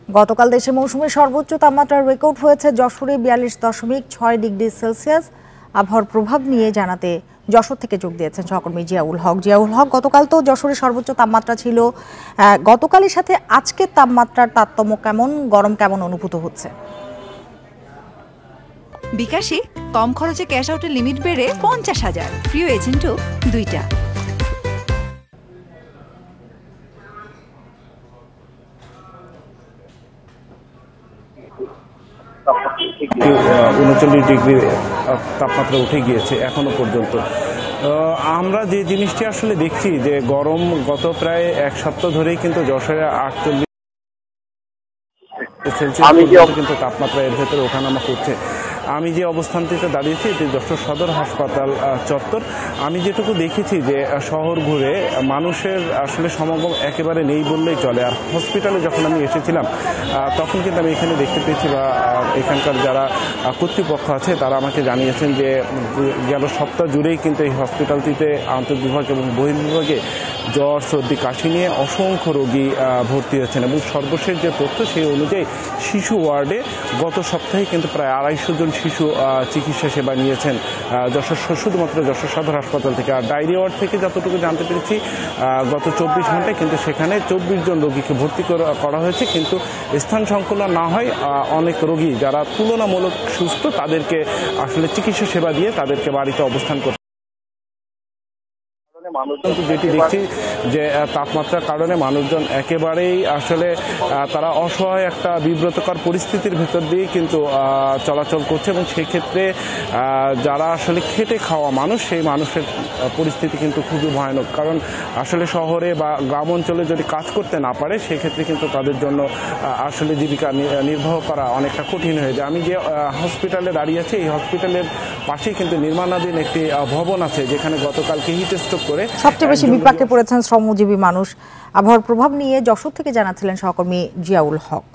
গতকাল দেশে মৌসুমের সর্বোচ্চ তাপমাত্রা রেকর্ড হয়েছে যশোরে 42.6 ডিগ্রি সেলসিয়াস। আবহাওয়ার প্রভাব নিয়ে জানাতে যশোর থেকে যোগ দিয়েছেন সহকর্মী জিয়াউল হক। গতকাল তো যশোরের সর্বোচ্চ তাপমাত্রা ছিল, গতকালের সাথে আজকের তাপমাত্রার তারতম্য কেমন, গরম কেমন অনুভূত হচ্ছে? বিকাশে কম খরচে ক্যাশ আউটের লিমিট বেড়ে 50,000, প্রিয় এজেন্টও 2টা। উনচল্লিশ ডিগ্রি তাপমাত্রা উঠে গিয়েছে এখনো পর্যন্ত। আমরা যে জিনিসটি আসলে দেখছি যে গরম গত প্রায় এক সপ্তাহ ধরেই কিন্তু যশোরে 48 সেলসিয়াস কিন্তু তাপমাত্রা এর ভেতরে ওঠানামা করছে। আমি যে অবস্থানটিতে দাঁড়িয়েছি এটি যশোর সদর হাসপাতাল চত্বর। আমি যেটুকু দেখেছি যে শহর ঘুরে মানুষের আসলে সমাগম একেবারে নেই বললেই চলে। আর হসপিটালে যখন আমি এসেছিলাম তখন কিন্তু আমি এখানে দেখতে পেয়েছি বা এখানকার যারা কর্তৃপক্ষ আছে তারা আমাকে জানিয়েছেন যে গেল সপ্তাহ জুড়েই কিন্তু এই হসপিটালটিতে আন্তঃবিভাগ এবং বহির্বিভাগে জ্বর, সর্দি, কাশি নিয়ে অসংখ্য রোগী ভর্তি হয়েছেন এবং সর্বশেষ যে তথ্য সেই অনুযায়ী শিশু ওয়ার্ডে গত সপ্তাহে কিন্তু প্রায় 250 জন শিশু চিকিৎসা সেবা নিয়েছেন শুধুমাত্র যশোর সদর হাসপাতাল থেকে। আর ডায়রিয়া ওয়ার্ড থেকে যতটুকু জানতে পেরেছি গত 24 ঘন্টায় কিন্তু সেখানে 24 জন রোগীকে ভর্তি করা হয়েছে, কিন্তু স্থান সংকুলন না হয় অনেক রোগী যারা তুলনামূলক সুস্থ তাদেরকে আসলে চিকিৎসা সেবা দিয়ে তাদেরকে বাড়িতে অবস্থান করতে। যেটি দেখছি যে তাপমাত্রার কারণে মানুষজন একেবারেই আসলে তারা অসহায় একটা বিব্রতকর পরিস্থিতির ভেতর দিয়ে কিন্তু চলাচল করছে এবং সেক্ষেত্রে যারা আসলে খেটে খাওয়া মানুষ সেই মানুষের পরিস্থিতি কিন্তু খুবই ভয়ানক। কারণ আসলে শহরে বা গ্রাম অঞ্চলে যদি কাজ করতে না পারে সেক্ষেত্রে কিন্তু তাদের জন্য আসলে জীবিকা নির্বাহ করা অনেকটা কঠিন হয়ে যায়। আমি যে হসপিটালে দাঁড়িয়ে আছি এই হসপিটালের পাশেই কিন্তু নির্মাণাধীন একটি ভবন আছে যেখানে গতকালকে হিট স্ট্রোক করে সবচেয়ে বেশি বিপাকে পড়েছেন শ্রমজীবী মানুষ। আবহাওয়ার প্রভাব নিয়ে যশোর থেকে জানাচ্ছিলেন সহকর্মী জিয়াউল হক।